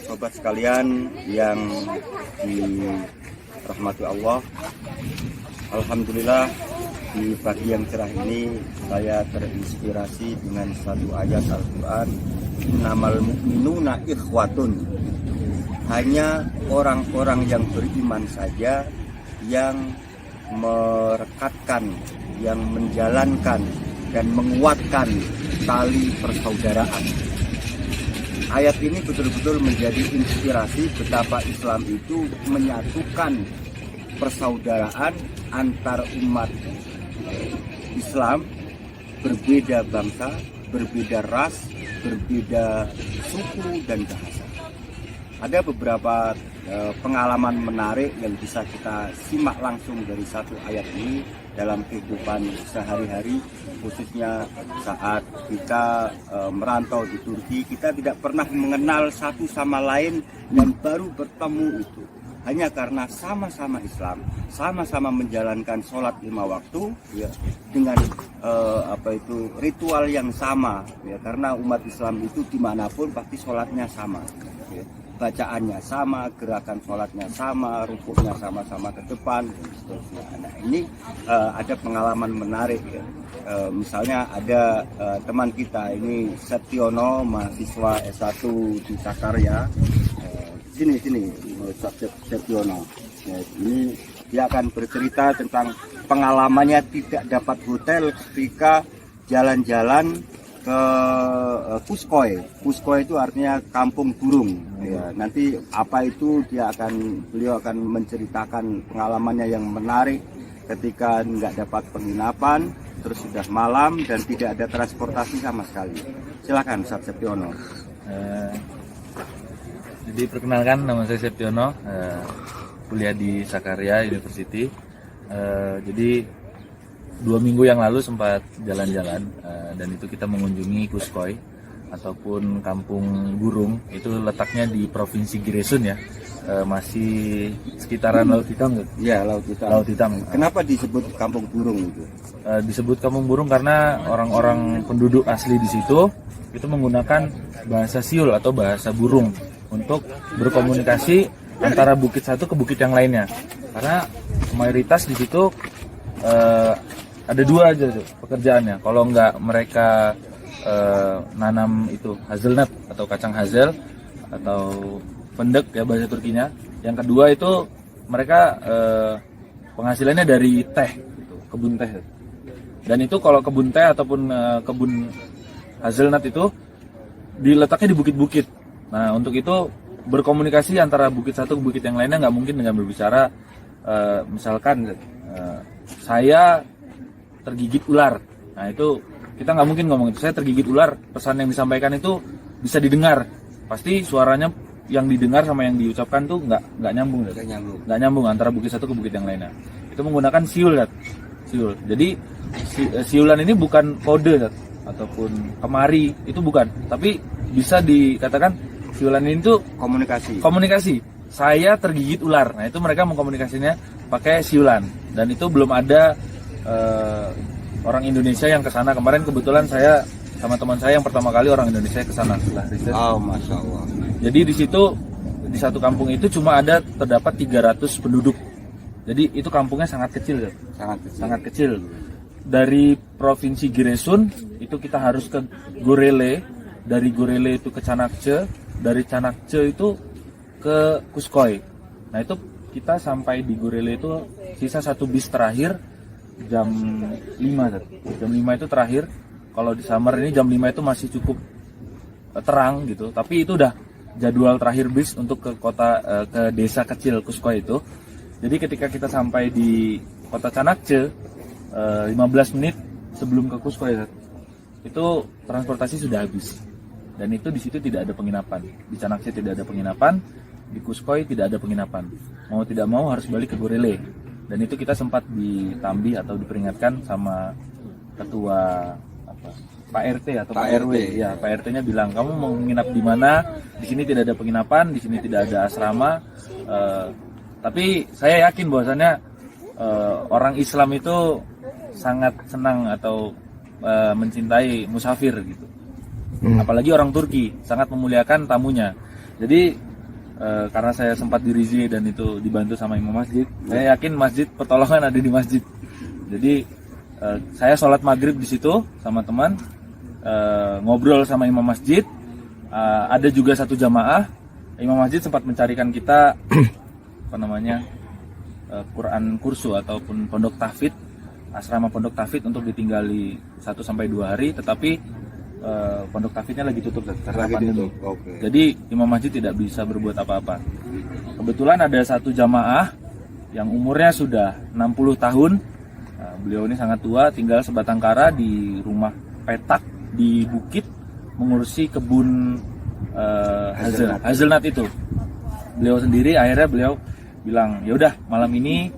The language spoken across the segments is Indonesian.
sobat sekalian yang dirahmati Allah. Alhamdulillah di pagi yang cerah ini saya terinspirasi dengan satu ayat Al-Quran, innamal mu'minuna ikhwatun. Hanya orang-orang yang beriman saja yang merekatkan, yang menjalankan dan menguatkan tali persaudaraan. Ayat ini betul-betul menjadi inspirasi betapa Islam itu menyatukan persaudaraan antar umat Islam, berbeda bangsa, berbeda ras, berbeda suku dan bahasa. Ada beberapa pengalaman menarik yang bisa kita simak langsung dari satu ayat ini dalam kehidupan sehari-hari, khususnya saat kita merantau di Turki. Kita tidak pernah mengenal satu sama lain dan baru bertemu itu hanya karena sama-sama Islam, sama-sama menjalankan sholat 5 waktu ya, dengan ritual yang sama ya, karena umat Islam itu dimanapun pasti sholatnya sama ya. Bacaannya sama, gerakan sholatnya sama, rukuknya sama-sama ke depan dan seterusnya. Nah ini ada pengalaman menarik ya. Misalnya ada teman kita ini Setiono, mahasiswa S1 di Sakarya. Sini Setiono. Ya, ini dia akan bercerita tentang pengalamannya tidak dapat hotel ketika jalan-jalan ke Kuskoy. Kuskoy itu artinya kampung burung. Ya, nanti apa itu beliau akan menceritakan pengalamannya yang menarik ketika nggak dapat penginapan, terus sudah malam dan tidak ada transportasi sama sekali. Silakan Ustaz Setiono. Jadi perkenalkan, nama saya Setiono, kuliah di Sakarya University. Jadi 2 minggu yang lalu sempat jalan-jalan dan itu kita mengunjungi Kuskoy ataupun kampung burung. Itu letaknya di Provinsi Giresun ya, masih sekitaran Laut Hitam. Ya, Laut Hitam. Laut Hitam. Kenapa disebut kampung burung itu? Disebut kampung burung karena orang-orang penduduk asli di situ itu menggunakan bahasa Siul atau bahasa burung untuk berkomunikasi antara bukit satu ke bukit yang lainnya. Karena mayoritas di situ ada 2 aja tuh pekerjaannya. Kalau nggak mereka nanam itu hazelnut atau kacang hazel atau pendek ya bahasa Turkinya. Yang kedua itu mereka penghasilannya dari teh, gitu, kebun teh. Dan itu kalau kebun teh ataupun kebun hazelnut itu diletaknya di bukit-bukit. Nah untuk itu berkomunikasi antara bukit satu ke bukit yang lainnya nggak mungkin dengan berbicara misalkan saya tergigit ular. Nah itu kita nggak mungkin ngomong itu, saya tergigit ular. Pesan yang disampaikan itu bisa didengar. Pasti suaranya yang didengar sama yang diucapkan tuh nggak nyambung. Nggak nyambung antara bukit satu ke bukit yang lainnya. Itu menggunakan siul, siul. Jadi siulan ini bukan kode ataupun kemari, itu bukan. Tapi bisa dikatakan siulan ini tuh komunikasi. Saya tergigit ular. Nah itu mereka mengkomunikasinya pakai siulan. Dan itu belum ada orang Indonesia yang kesana. Kemarin kebetulan saya sama teman saya yang pertama kali orang Indonesia kesana setelah riset. Oh, Masya Allah. Jadi di situ di satu kampung itu cuma terdapat 300 penduduk. Jadi itu kampungnya sangat kecil. Sangat kecil. Dari Provinsi Giresun itu kita harus ke Gorele. Dari Gorele itu ke Çanakkale. Dari Çanakkale itu ke Kuskoy. Nah itu kita sampai di Gorele itu sisa 1 bis terakhir jam 5. Jam 5 itu terakhir. Kalau di summer ini jam 5 itu masih cukup terang gitu. Tapi itu udah jadwal terakhir bis untuk ke ke desa kecil Kuskoy itu. Jadi ketika kita sampai di kota Çanakkale 15 menit sebelum ke Kuskoy itu transportasi sudah habis. Dan itu di situ tidak ada penginapan. Di Çanakkale tidak ada penginapan, di Kuskoy tidak ada penginapan. Mau tidak mau harus balik ke Gorele. Dan itu kita sempat ditambih atau diperingatkan sama ketua Pak RT atau Pak RW. Ya, Pak RT-nya bilang, "Kamu mau menginap di mana? Di sini tidak ada penginapan, di sini tidak ada asrama." Tapi saya yakin bahwasannya orang Islam itu sangat senang atau mencintai musafir gitu. Apalagi orang Turki sangat memuliakan tamunya. Jadi karena saya sempat di Rizie dan itu dibantu sama imam masjid, saya yakin masjid pertolongan ada di masjid. Jadi saya sholat maghrib di situ sama teman, ngobrol sama imam masjid. Ada juga satu jamaah, imam masjid sempat mencarikan kita apa namanya Quran kursu ataupun pondok tahfidz, asrama pondok tahfidz untuk ditinggali 1-2 hari, tetapi pondok tahfidznya lagi tutup karena pandemi. Okay. Jadi imam masjid tidak bisa berbuat apa-apa. Kebetulan ada satu jamaah yang umurnya sudah 60 tahun. Beliau ini sangat tua, tinggal sebatang kara di rumah petak di bukit, mengurusi kebun hazelnut itu. Beliau sendiri akhirnya beliau bilang, ya udah malam ini,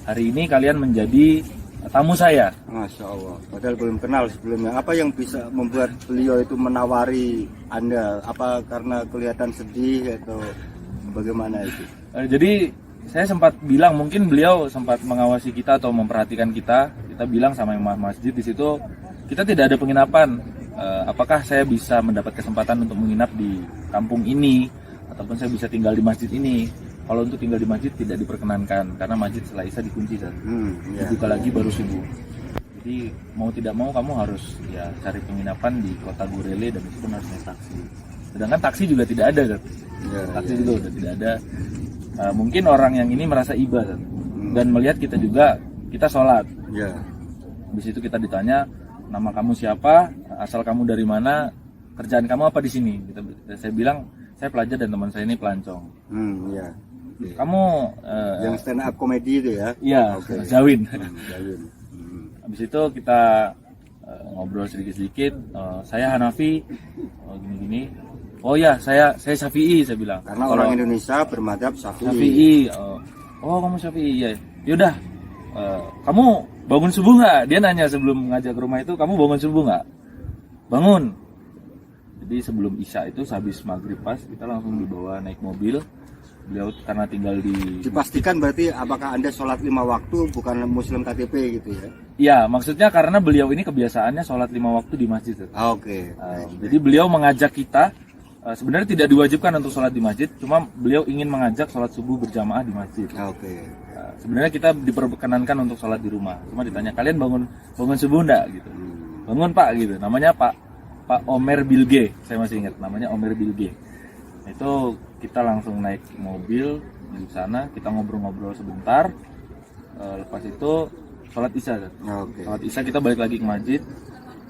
hari ini kalian menjadi tamu saya. Masya Allah. Padahal belum kenal sebelumnya. Apa yang bisa membuat beliau itu menawari Anda? Apa karena kelihatan sedih atau bagaimana itu? Jadi saya sempat bilang, mungkin beliau sempat mengawasi kita atau memperhatikan kita. Kita bilang sama imam masjid di situ, kita tidak ada penginapan. Apakah saya bisa mendapat kesempatan untuk menginap di kampung ini, ataupun saya bisa tinggal di masjid ini? Kalau untuk tinggal di masjid tidak diperkenankan karena masjid setelah isya dikunci kan. Dibuka lagi baru subuh. Jadi mau tidak mau kamu harus ya cari penginapan di kota Gurele, dan itu pun harus naik taksi. Sedangkan taksi juga tidak ada kan. Taksi juga udah tidak ada. Mungkin orang yang ini merasa iba kan. Dan melihat kita juga, kita sholat. Habis itu kita ditanya, nama kamu siapa, asal kamu dari mana, kerjaan kamu apa di sini. Saya bilang, saya pelajar dan teman saya ini pelancong. Kamu yang stand up komedi itu ya? Iya, Zawin. Zawin. Habis itu kita ngobrol sedikit-sedikit. Saya Hanafi, gini-gini. Oh ya, saya Syafi'i, saya bilang. Karena orang Indonesia bermadhab Syafi'i. Syafi'i. Oh, kamu Syafi'i ya. Yaudah, kamu bangun subuh nggak? Dia nanya sebelum ngajak ke rumah itu, kamu bangun subuh nggak? Bangun. Jadi sebelum isya itu, habis maghrib pas, kita langsung dibawa naik mobil. Beliau karena tinggal di... Dipastikan berarti apakah Anda sholat 5 waktu bukan Muslim KTP gitu ya? Iya, maksudnya karena beliau ini kebiasaannya sholat 5 waktu di masjid. Jadi beliau mengajak kita, sebenarnya tidak diwajibkan untuk sholat di masjid, cuma beliau ingin mengajak sholat subuh berjamaah di masjid. Sebenarnya kita diperkenankan untuk sholat di rumah, cuma ditanya, kalian bangun subuh enggak? Gitu. Bangun Pak, gitu. Namanya Pak Omer Bilge, saya masih ingat namanya Omer Bilge. Itu kita langsung naik mobil di sana, kita ngobrol-ngobrol sebentar. Lepas itu sholat isya. Sholat isya kita balik lagi ke masjid.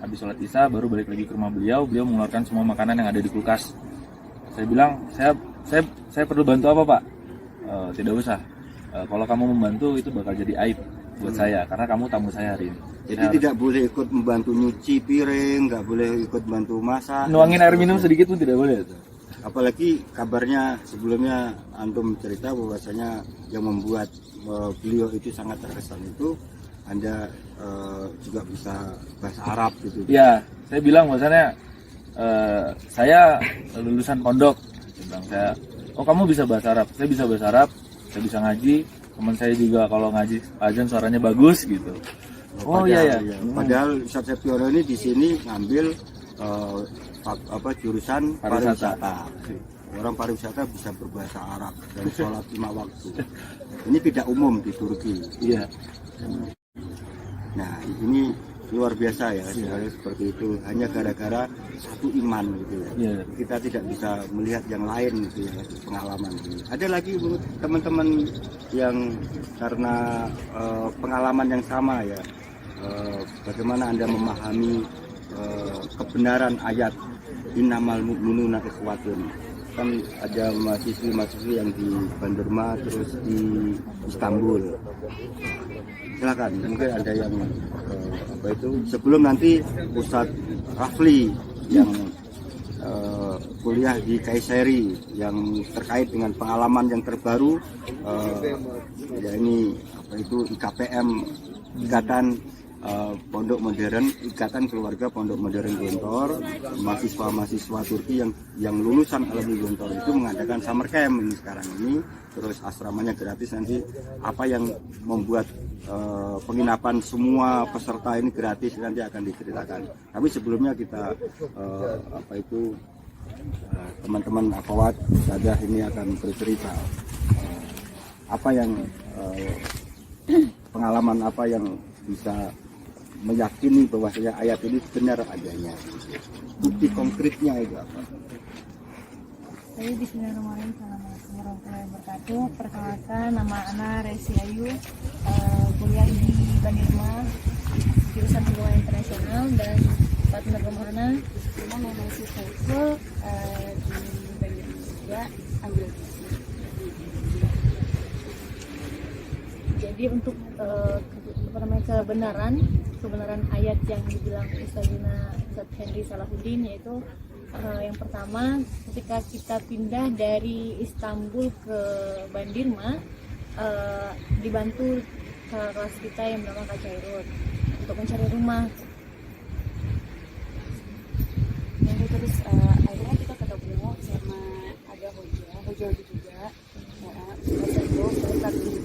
Habis sholat isya baru balik lagi ke rumah beliau. Beliau mengeluarkan semua makanan yang ada di kulkas. Saya bilang, saya perlu bantu apa Pak? Tidak usah. Kalau kamu membantu itu bakal jadi aib buat saya, karena kamu tamu saya hari ini. Jadi tidak boleh ikut membantu nyuci piring, nggak boleh ikut bantu masak. Nuangin air minum sedikit pun tidak boleh. Apalagi kabarnya sebelumnya antum cerita bahwasanya yang membuat beliau itu sangat terkesan itu Anda juga bisa bahasa Arab gitu. Ya, saya bilang bahwasanya saya lulusan pondok. Oh kamu bisa bahasa Arab? Saya bisa bahasa Arab, saya bisa ngaji. Teman saya juga kalau ngaji azan suaranya bagus gitu. Iya. Padahal Ustaz Septiono ini di sini ngambil jurusan pariwisata. Orang pariwisata bisa berbahasa Arab dan sholat 5 waktu. Ini tidak umum di Turki. Iya. Nah ini luar biasa ya, seperti itu. Hanya gara-gara satu iman gitu ya. Kita tidak bisa melihat yang lain gitu ya, pengalaman. Ada lagi teman-teman yang karena pengalaman yang sama ya. Bagaimana Anda memahami kebenaran ayat innamal mu'minuna ikhwatun. Kan ada mahasiswi yang di Banderma terus di Istanbul. Silakan, mungkin ada yang sebelum nanti Ustadz Rafli yang kuliah di Kayseri yang terkait dengan pengalaman yang terbaru, ya ini IKPM, Ikatan Pondok Modern, Ikatan Keluarga Pondok Modern Gontor, mahasiswa Turki yang lulusan alumni Gontor itu mengadakan summer camp ini sekarang ini, terus asramanya gratis. Nanti apa yang membuat penginapan semua peserta ini gratis nanti akan diceritakan. Tapi sebelumnya kita teman-teman akhwat saja ini akan bercerita apa yang pengalaman apa yang bisa meyakini bahwasanya ayat ini benar adanya. Bukti konkretnya itu apa? Saya bismillahirrahmanirrahim. Assalamualaikum warahmatullahi wabarakatuh. Perkenalkan, nama Ana Resi Ayu, kuliah di Bandirma, jurusan hubungan internasional, dan partner rumah Ana nama Messi Saiful, di Bandirma juga, ambil gizi. Jadi untuk kebenaran ayat yang dibilang Ustazina Ustaz Henry Salahuddin, yaitu yang pertama, ketika kita pindah dari Istanbul ke Bandirma, dibantu kakak kelas kita yang bernama Kak Cairut untuk mencari rumah. Jadi terus akhirnya kita ketemu sama ada Hojo juga,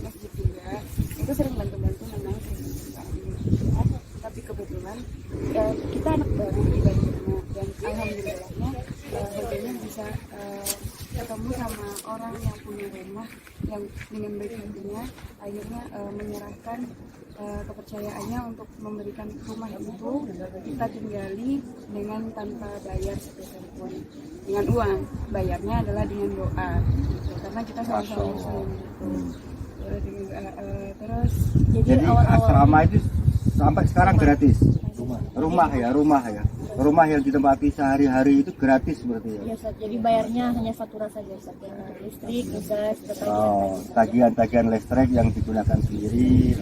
masjid juga. Itu sering bantu-bantu, memang sering bantu. Tapi kebetulan kita anak baru di Bandirma, dan alhamdulillahnya Hojonya bisa ketemu sama orang yang punya rumah, yang dengan baik hatinya akhirnya menyerahkan kepercayaannya untuk memberikan rumah itu kita tinggali dengan tanpa bayar sepeserpun, dengan uang. Bayarnya adalah dengan doa gitu. Karena kita sama-sama muslim gitu. Terus Jadi asrama itu sampai sekarang gratis. Rumah yang ditempati sehari-hari itu gratis berarti ya. Ya, Ustaz. Jadi bayarnya hanya fatura saja, Ustaz. Listrik, gas, Tagihan listrik yang digunakan sendiri.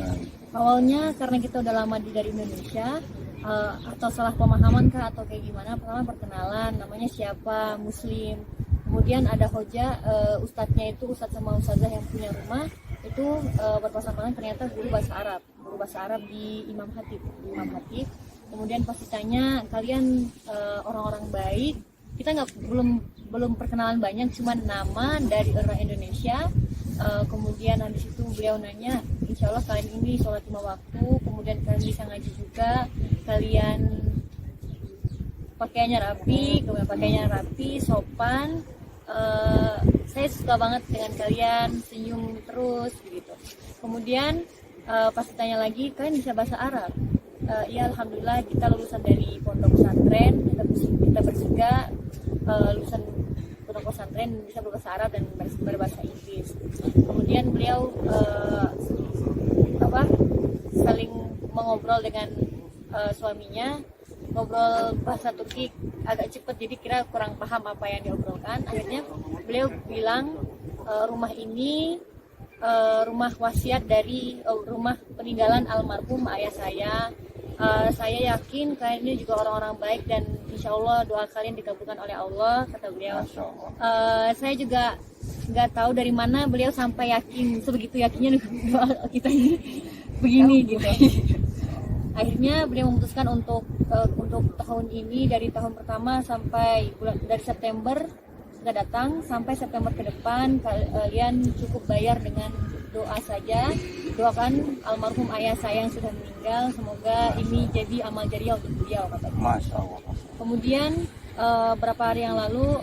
Awalnya karena kita udah lama dari Indonesia, atau salah pemahaman kah atau kayak gimana, pertama perkenalan, namanya siapa, muslim. Kemudian ada hoja, ustadznya itu ustadz sama ustazah yang punya rumah itu berpasangan, ternyata guru bahasa Arab di Imam Hatib. Kemudian pas ditanya, kalian orang-orang baik, kita belum perkenalan banyak, cuma nama dari orang Indonesia. Kemudian habis itu beliau nanya, insya Allah kalian ini sholat 5 waktu, kemudian kalian bisa ngaji juga, kalian pakaiannya rapi, sopan. Saya suka banget dengan kalian, senyum terus begitu. Kemudian pas ditanya lagi, kalian bisa bahasa Arab? Ya alhamdulillah, kita lulusan dari pondok pesantren, kita bertiga lulusan pondok pesantren, bisa berbahasa Arab dan berbahasa Inggris. Kemudian beliau saling mengobrol dengan suaminya, ngobrol bahasa Turki agak cepat, jadi kira kurang paham apa yang diobrolkan. Akhirnya beliau bilang, rumah ini rumah wasiat dari rumah peninggalan almarhum ayah saya. Saya yakin kalian ini juga orang-orang baik dan insya Allah doa kalian dikabulkan oleh Allah, kata beliau. Saya juga nggak tahu dari mana beliau sampai yakin, sebegitu yakinnya doa kita ini begini gitu. Akhirnya beliau memutuskan untuk tahun ini, dari tahun pertama sampai dari September sudah datang sampai September ke depan, kalian cukup bayar dengan doa saja. Doakan almarhum ayah saya yang sudah meninggal, semoga ini jadi amal jariah untuk beliau, katanya. Masya Allah. Kemudian beberapa hari yang lalu,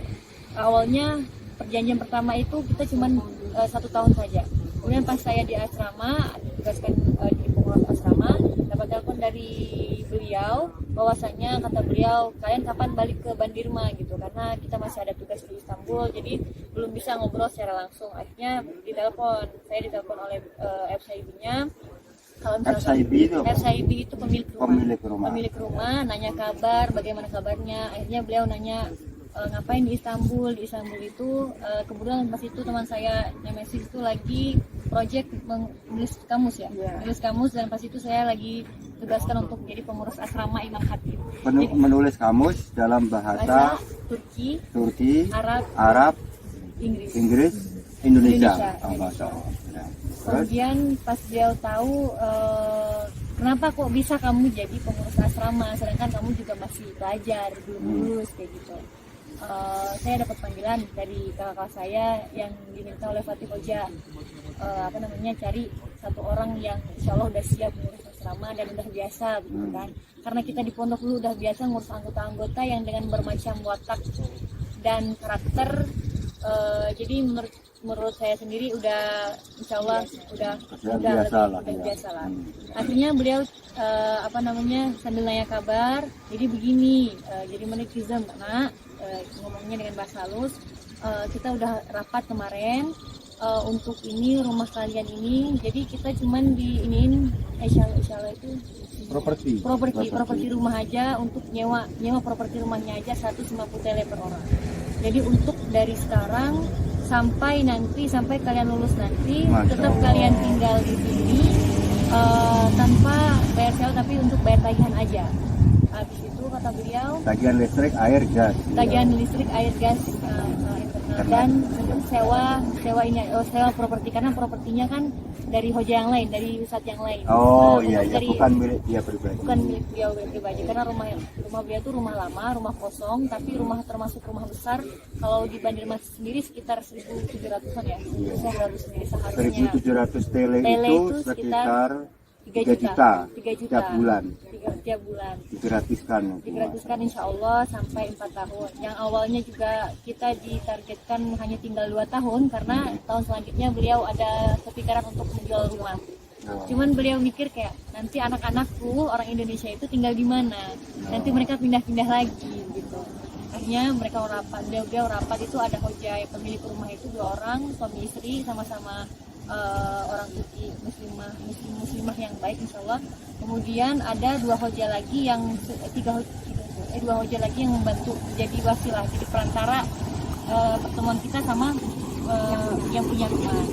awalnya perjanjian pertama itu kita cuma 1 tahun saja. Kemudian pas saya di asrama, ditugaskan di pengurus asrama, dapat telepon dari beliau bahwasanya, kata beliau, kalian kapan balik ke Bandirma gitu, karena kita masih ada tugas di Istanbul, jadi belum bisa ngobrol secara langsung. Akhirnya saya ditelepon oleh FSIB-nya. FSIB itu pemilik rumah, nanya kabar, bagaimana kabarnya. Akhirnya beliau nanya, ngapain di Istanbul itu kebetulan pas itu teman saya Nemesis itu lagi project menulis kamus menulis kamus, dan pas itu saya lagi tugaskan untuk jadi pengurus asrama Imam Hatib. Menulis kamus dalam bahasa Turki, Arab, Inggris, Indonesia. Masya Allah. Kemudian pas dia tahu, kenapa kok bisa kamu jadi pengurus asrama sedangkan kamu juga masih belajar, belum lulus kayak gitu. Saya dapat panggilan dari kakak saya yang diminta oleh Fatih Hoja, cari satu orang yang insya Allah udah siap ngurus asrama dan udah biasa gitu kan. Karena kita di pondok dulu udah biasa ngurus anggota-anggota yang dengan bermacam watak dan karakter. Jadi menurut saya sendiri udah insya Allah udah biasa lah. Akhirnya beliau sambil nanya kabar, jadi begini, jadi netizen nak, ngomongnya dengan bahasa halus. Kita udah rapat kemarin untuk ini rumah kalian ini, jadi kita cuman diiniin insya Allah itu properti rumah aja, untuk nyewa properti rumahnya aja 150 TL per orang. Jadi untuk dari sekarang sampai kalian lulus nanti, tetap kalian tinggal di sini tanpa bayar sewa, tapi untuk bayar tagihan aja. Habis itu kata beliau, tagihan listrik, air, gas. Dan untuk sewa properti, karena propertinya kan dari hoja yang lain, dari wisata yang lain. Bukan milik dia pribadi. Bukan milik dia pribadi, karena rumah beliau itu rumah lama, rumah kosong, tapi termasuk rumah besar. Kalau di Banjarmasin sendiri sekitar 1.700-an ya. Saya baru sendiri seharusnya. 1.700 TL itu sekitar 3 juta tiap bulan. Digratiskan insya Allah sampai 4 tahun. Yang awalnya juga kita ditargetkan hanya tinggal 2 tahun, karena tahun selanjutnya beliau ada kepikiran untuk menjual rumah. Cuman beliau mikir kayak, nanti anak-anakku orang Indonesia itu tinggal di mana, nanti mereka pindah-pindah lagi gitu. Akhirnya mereka beliau rapat itu ada hojai pemilik rumah itu 2 orang, suami istri, sama-sama orang Turki muslimah yang baik insya Allah. Kemudian ada 2 hoja lagi yang 2 hoja lagi yang membantu jadi wasilah, jadi perantara pertemuan kita sama yang punya rumah.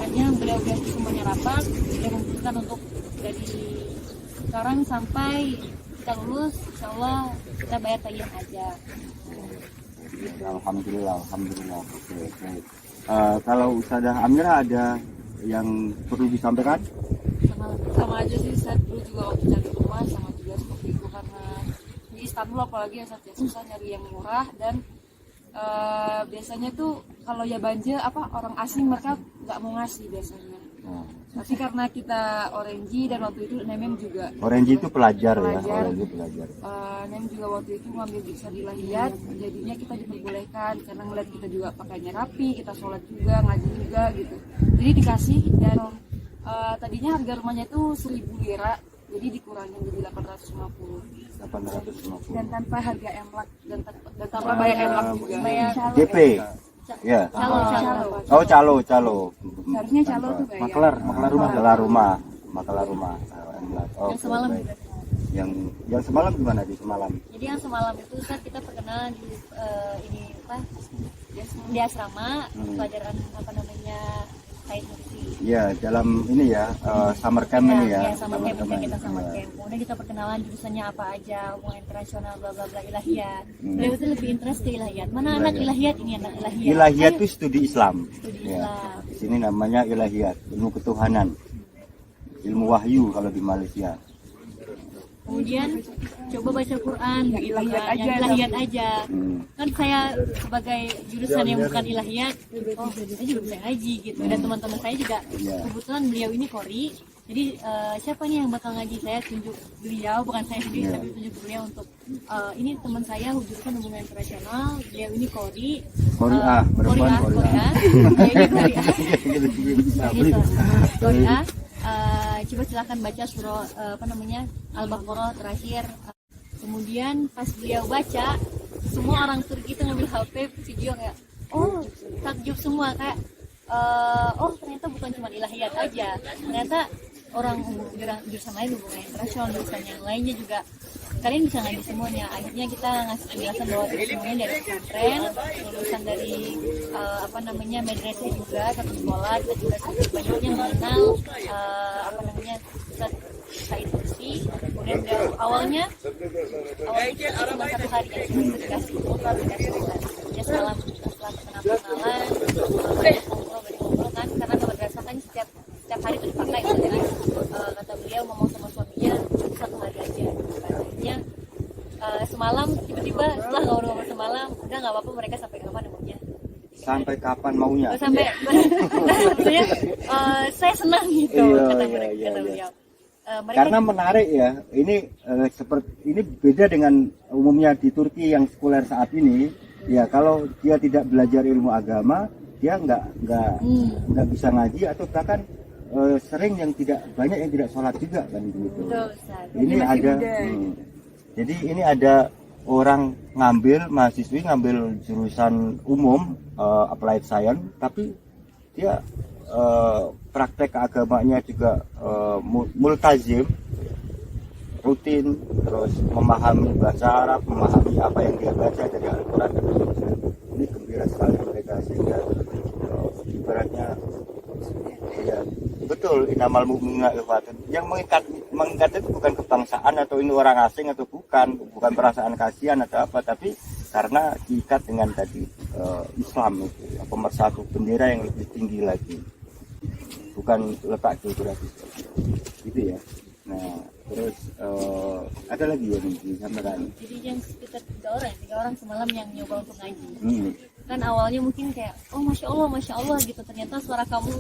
Akhirnya beliau semuanya rapat, dia memutuskan untuk dari sekarang sampai kita lulus, insya Allah kita bayar tagihan aja. Alhamdulillah. Oke. Kalau Ustazah Amira ada yang perlu disampaikan? Sama aja sih, saya dulu juga waktu cari rumah sama juga seperti itu, karena di Istanbul apalagi ya susah nyari yang murah, dan biasanya tuh kalau ya banjir orang asing mereka nggak mau ngasih biasanya. Tapi karena kita Orenji dan waktu itu Nemem juga. Orenji itu pelajar. Nem juga waktu itu ngambil bisa di Lahiyat, jadinya kita diperbolehkan karena ngeliat kita juga pakainya rapi, kita sholat juga, ngaji juga gitu. Jadi dikasih, dan tadinya harga rumahnya itu 1.000 lira, jadi dikurangin jadi 850. Dan tanpa harga emlak dan tanpa bayar emlak juga. DP. Ya. Calo. Seharusnya calo tuh bayar. Maklar rumah. Yang semalam yang semalam gimana di semalam? Jadi yang semalam itu saat kita perkenalan di asrama pelajaran Said Nursi. Ya, dalam ini ya summer camp ini ya. Summer camp. Kemudian kita perkenalan jurusannya apa aja, hubungan internasional, bla bla bla, ilahiyat. Beliau itu lebih interest ke ilahiyat. Mana anak ilahiyat ini, anak ilahiyat. Ilahiyat itu studi Islam. Ya. Di sini namanya ilahiyat, ilmu ketuhanan. Ilmu wahyu kalau di Malaysia. Kemudian coba baca Quran, ilahiyat aja. Kan saya sebagai jurusan yang bukan ilahiyat, saya juga bisa ngaji gitu. Dan teman-teman saya juga kebetulan beliau ini qori. Jadi siapa nih yang bakal ngaji, saya tunjuk beliau, bukan saya sendiri tapi tunjuk beliau untuk ini teman saya jurusan hubungan internasional, beliau ini qori. Qori'ah. Coba silahkan baca surah Al-Baqarah terakhir. Kemudian pas beliau baca, semua orang Turki itu ngambil HP video kayak takjub semua, kayak ternyata bukan cuma ilahiyat aja, ternyata orang jurusan lain, hubungan internasional, jurusan yang lainnya juga kalian bisa ngaji semuanya. Akhirnya kita ngasih penjelasan bahwa semuanya dari pesantren, lulusan dari madrasah juga, satu sekolah. Kita juga banyaknya mengenal Said Nursi. Kemudian awalnya cuma 1 hari ya, dikasih ya setelah kenalan ngobrol kan, karena madrasah kan setiap hari itu dipakai gitu kan. Kata beliau ngomong sama suaminya 1 hari aja. Akhirnya semalam tiba-tiba setelah ngobrol semalam, udah nggak apa-apa, mereka sampai kapan maunya. Sampai kapan maunya? Sampai saya senang gitu, kata beliau. Karena menarik ya, ini seperti ini beda dengan umumnya di Turki yang sekuler saat ini. Ya kalau dia tidak belajar ilmu agama, dia nggak bisa ngaji atau bahkan sering yang tidak banyak yang tidak sholat juga kan gitu. Betul, Ustaz. Ini ada, jadi ini ada orang mahasiswi ngambil jurusan umum applied science, tapi dia praktek keagamanya juga multazim, rutin, terus memahami bahasa Arab, memahami apa yang dia baca dari Al-Quran dan seterusnya. Ini gembira sekali mereka, sehingga ibaratnya ya betul, inamal mu'minuna ikhwatun. Yang mengikat itu bukan kebangsaan atau ini orang asing atau bukan perasaan kasihan atau apa, tapi karena diikat dengan tadi Islam itu, pemersatu bendera yang lebih tinggi lagi, bukan letak geografis gitu ya. Nah terus ada lagi ya nih disampaikan. Jadi yang sekitar 3 orang semalam yang nyoba untuk ngaji. Kan awalnya mungkin kayak masya Allah gitu, ternyata suara kamu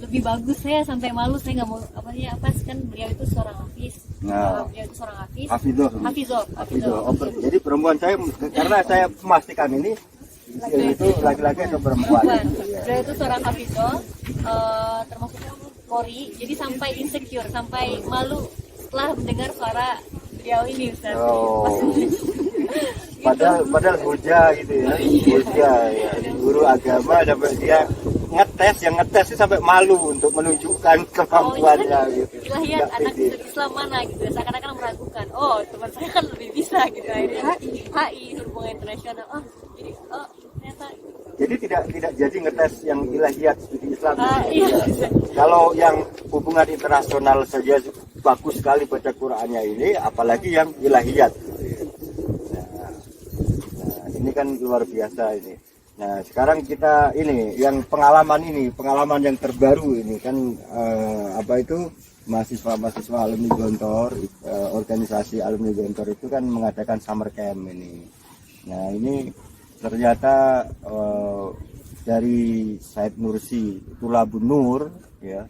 lebih bagus, saya sampai malu, saya nggak mau kan beliau itu seorang hafiz. Beliau itu seorang hafiz. Jadi perempuan saya, karena saya memastikan ini itu laki-laki atau perempuan. Beliau itu seorang hafizoh, termasuk Polri, jadi sampai insecure, sampai malu setelah mendengar suara beliau ini, Ustaz. Padahal hujah gitu ya, hujah ya, guru agama sampai dia ngetes itu sampai malu untuk menunjukkan kemampuannya gitu. Ilahiyat anak Islam mana gitu, seakan-akan meragukan. Teman saya kan lebih bisa gitu, akhirnya HI hubungan internasional. Ternyata. Jadi tidak jadi ngetes yang ilahiyat seperti Islam. Iya. Kalau yang hubungan internasional saja bagus sekali baca Qur'annya ini, apalagi yang ilahiyat. Ini kan luar biasa ini. Nah sekarang kita ini yang pengalaman yang terbaru ini kan mahasiswa alumni Gontor, organisasi alumni Gontor itu kan mengadakan summer camp ini. Nah ini ternyata dari Said Nursi Tulabun Nur ya,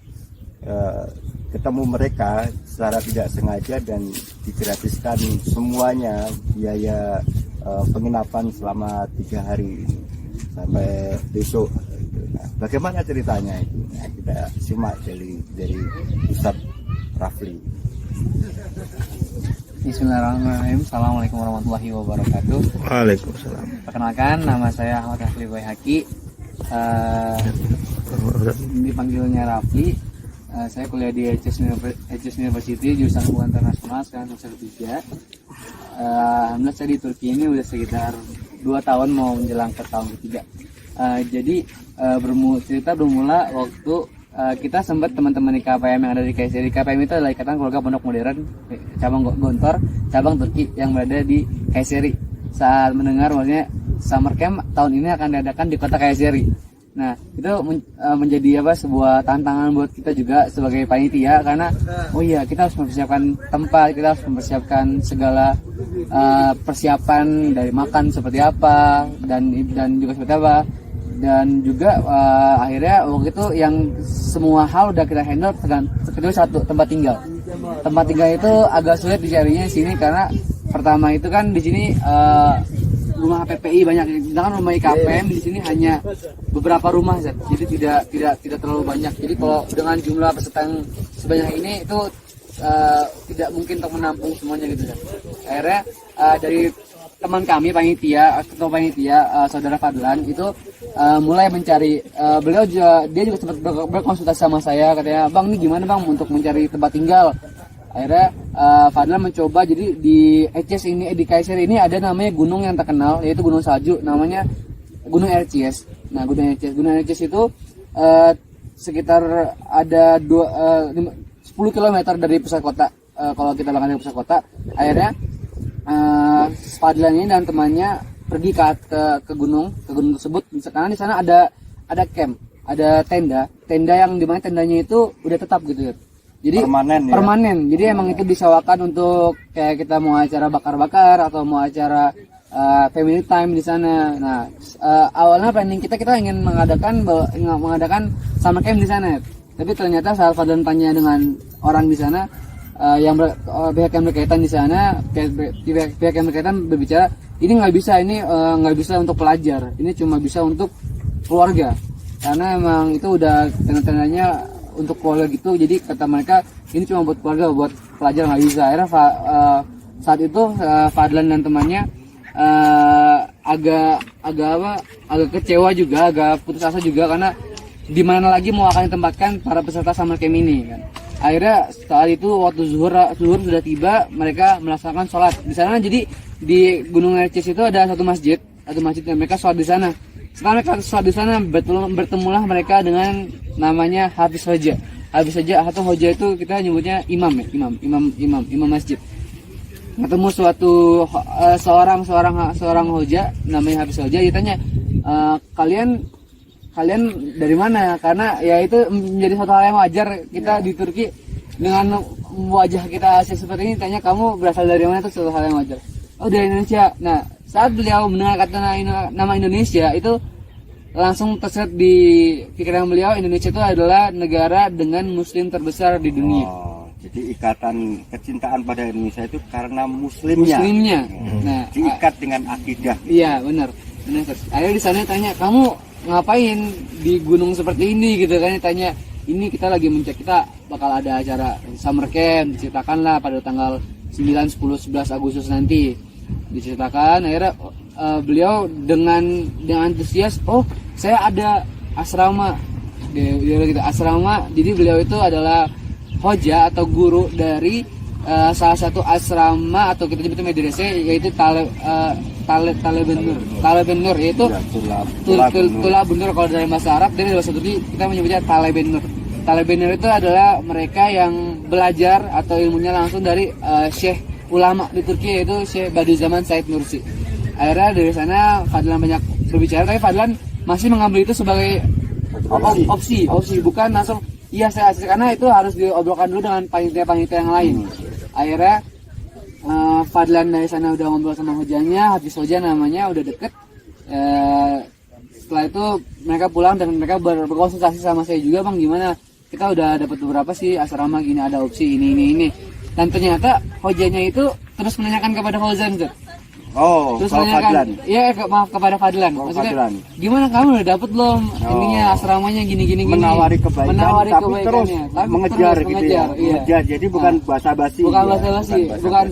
ketemu mereka secara tidak sengaja dan digratiskan semuanya biaya penginapan selama 3 hari ini sampai besok. Nah, bagaimana ceritanya itu? Nah, kita simak dari Ustaz Rafli. Bismillahirrahmanirrahim. Assalamualaikum warahmatullahi wabarakatuh. Waalaikumsalam. Perkenalkan, nama saya Ahmad Rafli Baihaqi. Dipanggilnya Rafli. Saya kuliah di HS University jurusan Hubungan Internasional, sekarang semester 3. Alhamdulillah saya di Turki ini udah sekitar 2 tahun mau menjelang ke tahun ketiga. Jadi cerita bermula waktu kita sempat teman-teman di KPM yang ada di Kayseri. KPM itu adalah Ikatan Keluarga Pondok Modern cabang Gontor, cabang Turki yang berada di Kayseri. Saat mendengar maksudnya summer camp tahun ini akan diadakan di kota Kayseri. Nah itu menjadi sebuah tantangan buat kita juga sebagai panitia, karena kita harus mempersiapkan tempat, kita harus mempersiapkan segala persiapan dari makan seperti apa dan juga seperti apa, dan juga akhirnya waktu itu yang semua hal udah kita handle, kecuali satu, tempat tinggal. Tempat tinggal itu agak sulit dicarinya di sini karena pertama itu kan di sini rumah PPI banyak, sedangkan rumah IKPM di sini hanya beberapa rumah, jadi tidak terlalu banyak. Jadi kalau dengan jumlah peserta yang sebanyak ini itu tidak mungkin untuk menampung semuanya gitu. Akhirnya dari teman kami ketua panitia saudara Fadlan itu mulai mencari, dia juga sempat berkonsultasi sama saya, katanya bang ini gimana bang untuk mencari tempat tinggal. Akhirnya Fadlan mencoba, jadi di Erciyes ini, di Kayseri ini ada namanya gunung yang terkenal, yaitu gunung salju, namanya Gunung Erciyes. Nah Gunung Erciyes itu sekitar ada 10 km dari pusat kota. Kalau kita bahkan dari pusat kota, akhirnya Fadlan ini dan temannya pergi ke gunung tersebut, karena di sana ada camp, ada tenda yang dimana tendanya itu udah tetap gitu ya. Jadi permanen. Jadi emang itu disewakan untuk kayak kita mau acara bakar-bakar atau mau acara family time di sana. Nah, awalnya planning kita ingin mengadakan summer camp di sana. Tapi ternyata saat Fadlan tanya dengan orang di sana, pihak yang berkaitan di sana, pihak yang berkaitan berbicara ini nggak bisa, ini nggak bisa untuk pelajar, ini cuma bisa untuk keluarga, karena emang itu udah tanda-tandanya untuk keluarga gitu. Jadi kata mereka ini cuma buat keluarga, buat pelajar nggak bisa. Akhirnya saat itu Fadlan dan temannya agak kecewa juga, agak putus asa juga, karena di mana lagi mau akan ditempatkan para peserta summer camp ini kan. Akhirnya saat itu waktu zuhur sudah tiba, mereka melaksanakan sholat di sana. Jadi di Gunung Erciyes itu ada satu masjid dan mereka sholat di sana. Setelah mereka sholat di sana, bertemulah mereka dengan namanya Hafiz Hoja. Hafiz Hoja atau Hoja itu kita nyebutnya imam masjid. Ketemu seorang Hoja namanya Hafiz Hoja, ditanya, kalian dari mana? Karena ya itu menjadi suatu hal yang wajar, kita di Turki dengan wajah kita seperti ini, tanya kamu berasal dari mana, itu suatu hal yang wajar. Oh, dari Indonesia. Nah, saat beliau mendengar kata nama Indonesia, itu langsung terset di pikiran beliau, Indonesia itu adalah negara dengan muslim terbesar di dunia. Jadi ikatan kecintaan pada Indonesia itu karena muslimnya. Nah, diikat dengan akidah. Iya, benar. Akhirnya di sana tanya, kamu ngapain di gunung seperti ini gitu kan? Tanya, ini kita lagi kita bakal ada acara summer camp, diceritakanlah pada tanggal 9, 10, 11 Agustus nanti. Diceritakan, akhirnya beliau dengan antusias, oh saya ada asrama. Dia gitu, asrama. Jadi beliau itu adalah hoja atau guru dari salah satu asrama atau kita nyebutnya medrese, yaitu Taleben Nur, yaitu Tulab Nur kalau dari bahasa Arab, dan bahasa Turki kita menyebutnya Taleben Nur. Taleben Nur itu adalah mereka yang belajar atau ilmunya langsung dari syekh ulama di Turki, yaitu Syekh Badiüzzaman Said Nursi. Akhirnya dari sana Fadlan banyak berbicara, tapi Fadlan masih mengambil itu sebagai opsi, bukan langsung iya saya asli, karena itu harus diobrolkan dulu dengan panitia yang lain. Akhirnya Fadlan dari sana udah ngobrol sama hojanya, Hafiz Hoja namanya, udah deket. Setelah itu mereka pulang dan mereka berkonsultasi sama saya juga, bang gimana, kita udah dapat beberapa sih asrama gini, ada opsi ini. Dan ternyata hojanya itu terus menanyakan kepada Fauzan tuh. Oh, terus menanyakan, iya kepada Fadlan. Maksudnya, Fadlan, gimana kamu udah dapet belum ininya asramanya gini. Menawari kebaikan, tapi terus mengejar gitu ya. Mengejar. Jadi bukan basa-basi. Bukan basa-basi. Bukan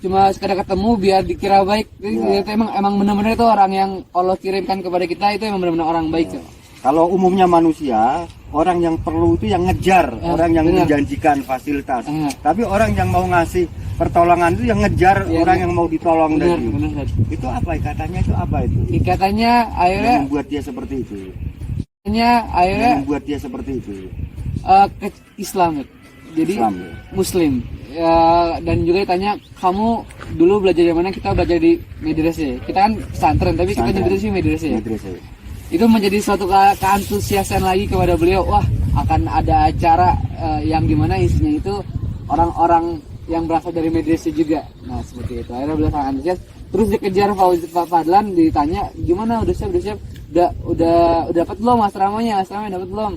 cuma sekedar ketemu biar dikira baik. Itu emang benar-benar itu orang yang Allah kirimkan kepada kita, itu emang benar-benar orang baik. Kalau umumnya manusia, orang yang perlu itu yang ngejar, orang yang menjanjikan fasilitas. Tapi orang yang mau ngasih pertolongan itu yang ngejar orang yang mau ditolong tadi. Itu apa ikatannya, itu apa itu? Ikatannya akhirnya yang membuat dia seperti itu. Akhirnya membuat dia seperti itu. Islam. Jadi Islam, Muslim. Dan juga ditanya, kamu dulu belajar di mana? Kita belajar di medrese. Kita kan pesantren, tapi kita nyebutnya sih medrese. Itu menjadi suatu keantusiasan lagi kepada beliau. Wah, akan ada acara yang dimana isinya itu orang-orang yang berasal dari medrese juga. Nah, seperti itu. Akhirnya beliau sangat antusias. Terus dikejar Pak Fadlan, ditanya, gimana udah siap? Udah dapat belum asramanya dapat belum?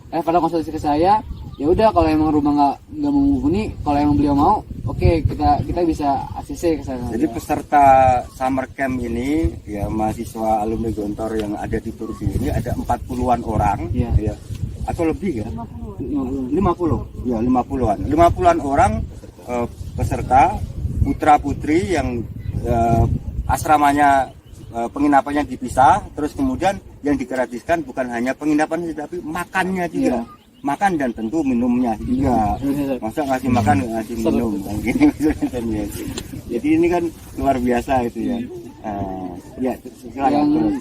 Pada konsultasi ke saya, ya udah kalau emang rumah nggak menghubungi, kalau emang beliau mau, oke, kita bisa ACC ke sana. Jadi peserta summer camp ini, ya mahasiswa alumni Gontor yang ada di Turki ini ada 40-an orang, ya, atau lebih ya? 50. Ya, 50-an. 50-an orang peserta putra-putri yang asramanya penginapannya dipisah, terus kemudian yang digratiskan bukan hanya penginapan tapi makannya juga. Makan dan tentu minumnya juga. Masa ngasih makan ngasih minum kan gini. Jadi ini kan luar biasa itu ya.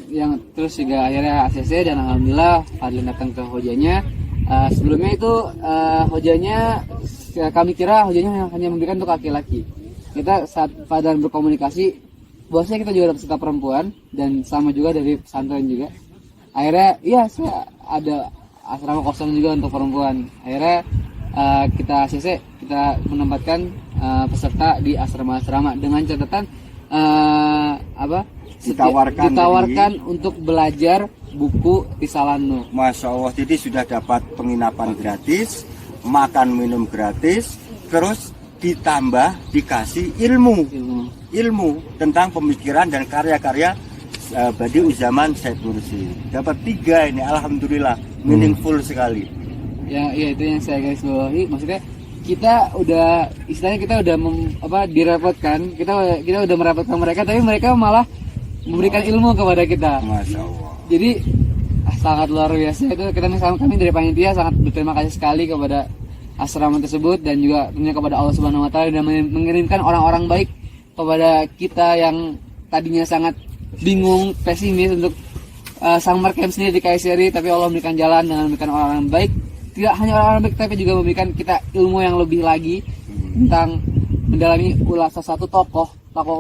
Yang terus juga akhirnya ACC, dan alhamdulillah Fadlan datang ke hojanya. Sebelumnya itu hojanya kami kira hojanya hanya memberikan untuk laki-laki. Kita saat Fadlan berkomunikasi, bosnya kita juga ada peserta perempuan dan sama juga dari pesantren juga. Akhirnya saya ada asrama kosong juga untuk perempuan. Akhirnya kita ACC, kita menempatkan peserta di asrama-asrama dengan catatan ditawarkan untuk belajar buku Risalah. Masya Allah, jadi sudah dapat penginapan gratis, makan minum gratis, terus ditambah dikasih ilmu ilmu tentang pemikiran dan karya-karya Badi'u Zaman Said Nursi. Dapat 3 ini, alhamdulillah, meaningful sekali. Ya itu yang saya garis bawahi. Maksudnya kita udah istilahnya kita udah direpotkan, kita udah merepotkan mereka, tapi mereka malah memberikan ilmu kepada kita. Masya Allah. Jadi sangat luar biasa itu. Kami dari panitia sangat berterima kasih sekali kepada asrama tersebut dan juga tentunya kepada Allah Subhanahu Wa Taala dan mengirimkan orang-orang baik kepada kita yang tadinya sangat bingung, pesimis untuk summer camp sendiri di Kayseri, tapi Allah memberikan jalan dengan memberikan orang-orang baik. Tidak hanya orang-orang baik, tapi juga memberikan kita ilmu yang lebih lagi tentang mendalami salah satu tokoh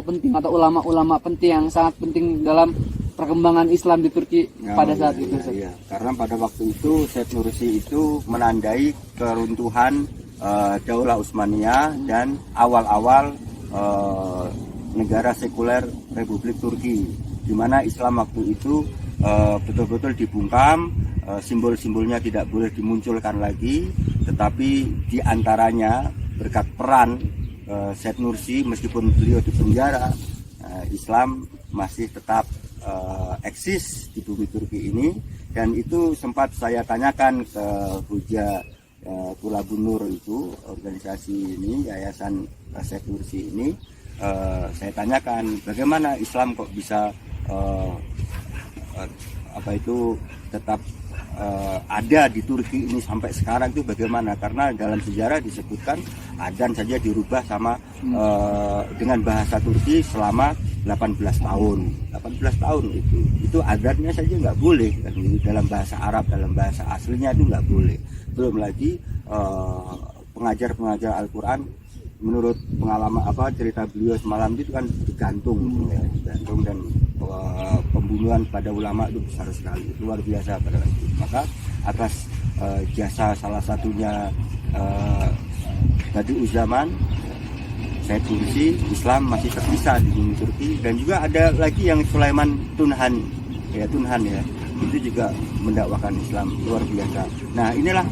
penting atau ulama-ulama penting yang sangat penting dalam perkembangan Islam di Turki pada saat itu. Iya. Karena pada waktu itu Said Nursi itu menandai keruntuhan Daulah Utsmaniyah dan awal-awal negara sekuler Republik Turki, di mana Islam waktu itu betul-betul dibungkam, simbol-simbolnya tidak boleh dimunculkan lagi, tetapi diantaranya berkat peran Said Nursi, meskipun beliau di penjara, Islam masih tetap eksis di bumi Turki ini. Dan itu sempat saya tanyakan ke Huja Tulabunur itu, organisasi ini, yayasan Said Nursi ini. Saya tanyakan bagaimana Islam kok bisa tetap ada di Turki ini sampai sekarang, itu bagaimana? Karena dalam sejarah disebutkan adzan saja dirubah sama dengan bahasa Turki selama 18 tahun. 18 tahun itu adzannya saja nggak boleh kan, dalam bahasa Arab, dalam bahasa aslinya itu nggak boleh. Belum lagi pengajar-pengajar Al-Quran, menurut pengalaman cerita beliau semalam itu kan digantung dan pembunuhan pada ulama itu besar sekali, luar biasa pada waktu itu. Maka atas jasa salah satunya Badi'u Zaman Said Nursi, Islam masih tersisa di bumi Turki. Dan juga ada lagi yang Sulaiman Tunhan ya, itu juga mendakwakan Islam, luar biasa. Nah inilah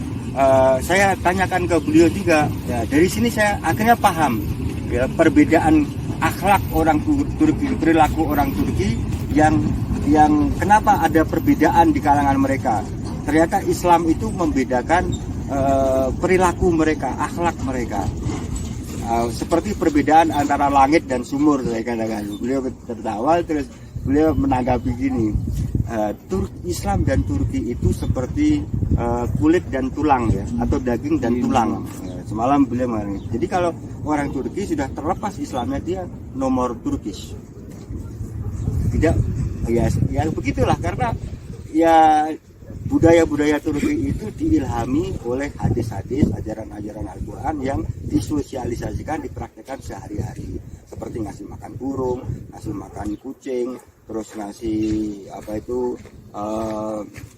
saya tanyakan ke beliau juga ya, dari sini saya akhirnya paham ya, perbedaan akhlak orang Turki, perilaku orang Turki yang kenapa ada perbedaan di kalangan mereka. Ternyata Islam itu membedakan perilaku mereka, akhlak mereka. Seperti perbedaan antara langit dan sumur, saya katakan. Beliau tertawa terus beliau menanggapi gini, Islam dan Turki itu seperti kulit dan tulang ya, atau daging dan tulang. Semalam beliau mengatakan, jadi kalau orang Turki sudah terlepas Islamnya, dia nomor Turkish. Tidak, ya begitulah, karena ya budaya-budaya Turki itu diilhami oleh hadis-hadis, ajaran-ajaran Al-Quran yang disosialisasikan, dipraktekkan sehari-hari. Seperti ngasih makan burung, ngasih makan kucing, terus ngasih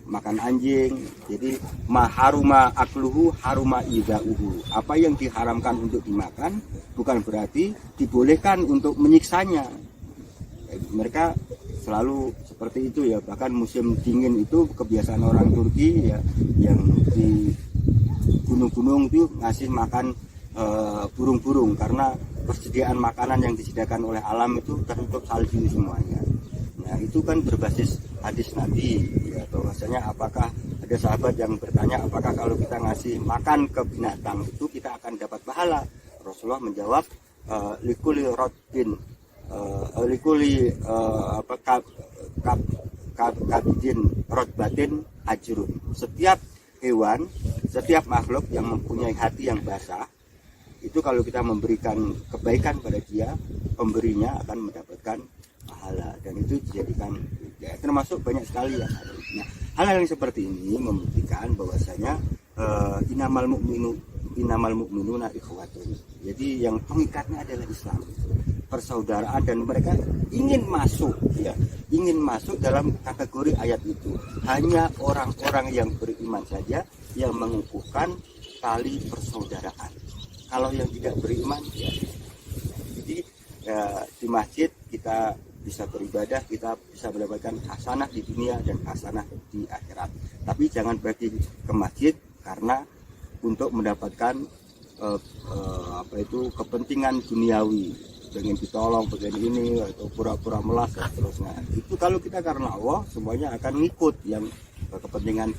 makan anjing. Jadi haruma akluhu haruma idauhu. Apa yang diharamkan untuk dimakan bukan berarti dibolehkan untuk menyiksanya. Mereka selalu seperti itu ya. Bahkan musim dingin itu kebiasaan orang Turki ya, yang di gunung-gunung itu ngasih makan burung-burung, karena persediaan makanan yang disediakan oleh alam itu tertutup salju semuanya. Nah itu kan berbasis hadis Nabi ya, bahwasanya apakah ada sahabat yang bertanya apakah kalau kita ngasih makan ke binatang itu kita akan dapat pahala. Rasulullah menjawab likuli rotin likuli kabidin rotbatin ajrun. Setiap hewan, setiap makhluk yang mempunyai hati yang basah, itu kalau kita memberikan kebaikan pada dia, pemberinya akan mendapatkan pahala. Dan itu dijadikan ya, termasuk banyak sekali yang ada. Nah, hal-hal yang seperti ini membuktikan bahwasanya inamal mu'minuna ikhwatun. Jadi yang pengikatnya adalah Islam, persaudaraan, dan mereka ingin masuk dalam kategori ayat itu. Hanya orang-orang yang beriman saja yang mengukuhkan tali persaudaraan. Kalau yang tidak beriman ya. Jadi di masjid kita bisa beribadah, kita bisa mendapatkan hasanah di dunia dan hasanah di akhirat. Tapi jangan pergi ke masjid karena untuk mendapatkan kepentingan duniawi. pengen ditolong, pengen ini, atau pura-pura melas dan seterusnya. Itu kalau kita karena Allah, semuanya akan ngikut yang kepentingan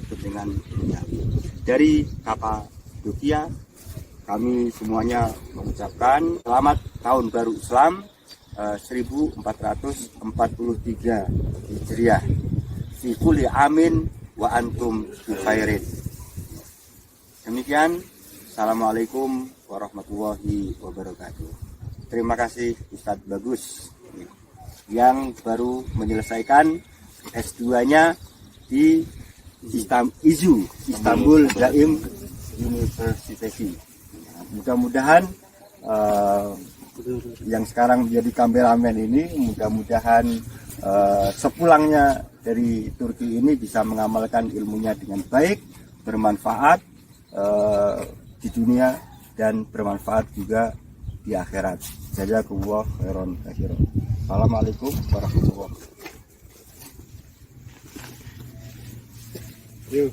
duniawi. Dari Kapadokia, kami semuanya mengucapkan selamat tahun baru Islam 1443 Hijriah. Fi kulli amin wa antum bi khairin. Demikian, Assalamualaikum warahmatullahi wabarakatuh. Terima kasih Ustadz Bagus yang baru menyelesaikan S2-nya di Istanbul Daim University. Mudah-mudahan yang sekarang menjadi kameramen ini, mudah-mudahan sepulangnya dari Turki ini bisa mengamalkan ilmunya dengan baik, bermanfaat di dunia dan bermanfaat juga di akhirat. Jazakumullah khairan katsiran. Assalamualaikum warahmatullahi wabarakatuh. Iya.